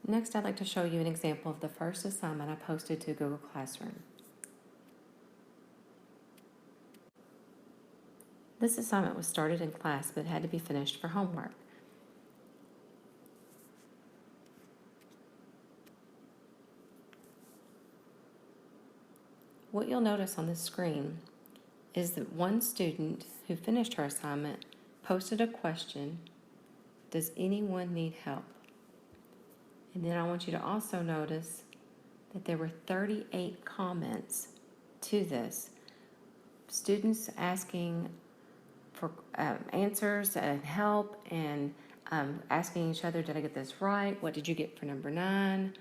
Next, I'd like to show you an example of the first assignment I posted to Google Classroom. This assignment was started in class but had to be finished for homework. What you'll notice on the screen is that one student who finished her assignment posted a question, "Does anyone need help?" And then I want you to also notice that there were 38 comments to this. Students asking for answers and help and asking each other, "Did I get this right? What did you get for number 9?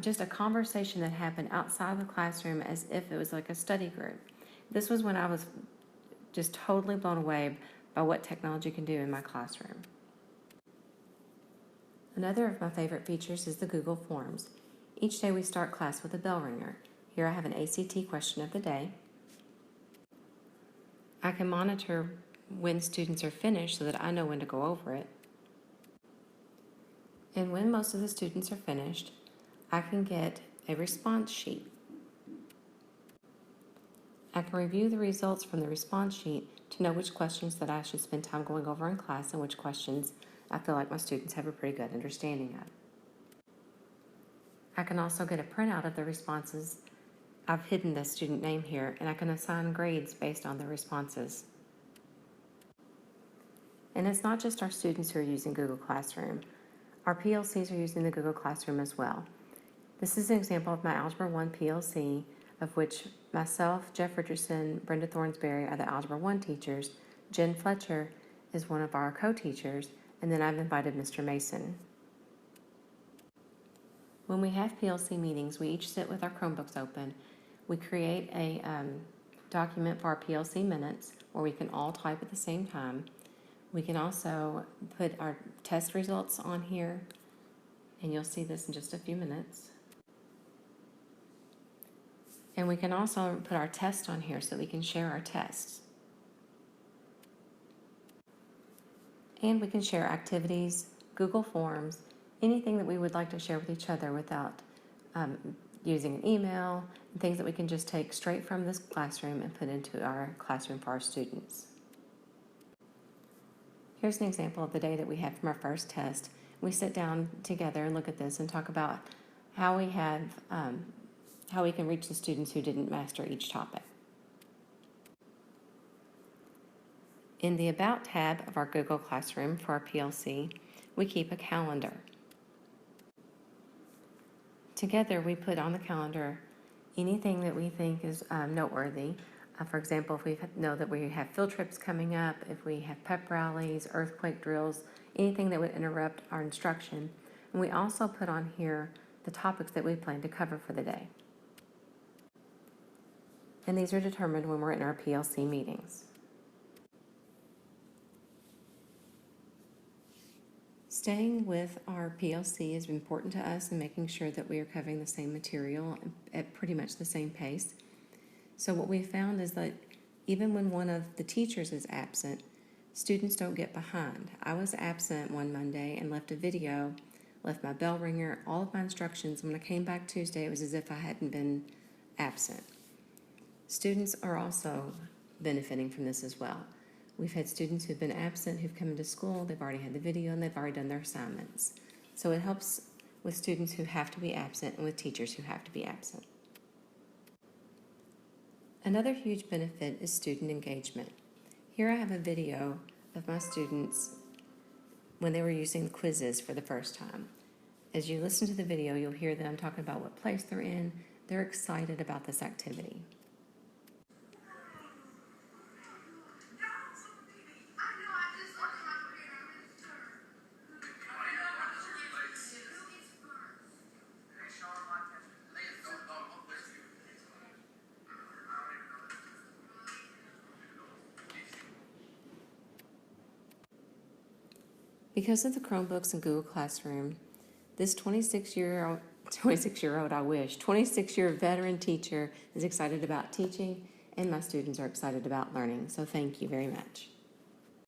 Just a conversation that happened outside the classroom as if it was like a study group. This was when I was just totally blown away by what technology can do in my classroom. Another of my favorite features is the Google Forms. Each day we start class with a bell ringer. Here I have an ACT question of the day. I can monitor when students are finished so that I know when to go over it. And when most of the students are finished, I can get a response sheet. I can review the results from the response sheet to know which questions that I should spend time going over in class and which questions I feel like my students have a pretty good understanding of. I can also get a printout of the responses. I've hidden the student name here, and I can assign grades based on the responses. And it's not just our students who are using Google Classroom. Our PLCs are using the Google Classroom as well. This is an example of my Algebra 1 PLC, of which myself, Jeff Richardson, Brenda Thornsberry are the Algebra 1 teachers. Jen Fletcher is one of our co-teachers, and then I've invited Mr. Mason. When we have PLC meetings, we each sit with our Chromebooks open. We create a document for our PLC minutes where we can all type at the same time. We can also put our test results on here, and you'll see this in just a few minutes. And we can also put our test on here so we can share our tests. And we can share activities, Google Forms, anything that we would like to share with each other without using an email, and things that we can just take straight from this classroom and put into our classroom for our students. Here's an example of the day that we had from our first test. We sit down together and look at this and talk about how we can reach the students who didn't master each topic. In the About tab of our Google Classroom for our PLC, we keep a calendar. Together, we put on the calendar anything that we think is noteworthy. For example, if we know that we have field trips coming up, if we have pep rallies, earthquake drills, anything that would interrupt our instruction. And we also put on here the topics that we plan to cover for the day. And these are determined when we're in our PLC meetings. Staying with our PLC is important to us and making sure that we are covering the same material at pretty much the same pace. So what we found is that even when one of the teachers is absent, students don't get behind. I was absent one Monday and left a video, left my bell ringer, all of my instructions. When I came back Tuesday, it was as if I hadn't been absent. Students are also benefiting from this as well. We've had students who've been absent who've come into school, they've already had the video, and they've already done their assignments. So it helps with students who have to be absent and with teachers who have to be absent. Another huge benefit is student engagement. Here I have a video of my students when they were using quizzes for the first time. As you listen to the video, you'll hear them talking about what place they're in. They're excited about this activity. Because of the Chromebooks and Google Classroom, this 26-year veteran teacher is excited about teaching, and my students are excited about learning. So thank you very much.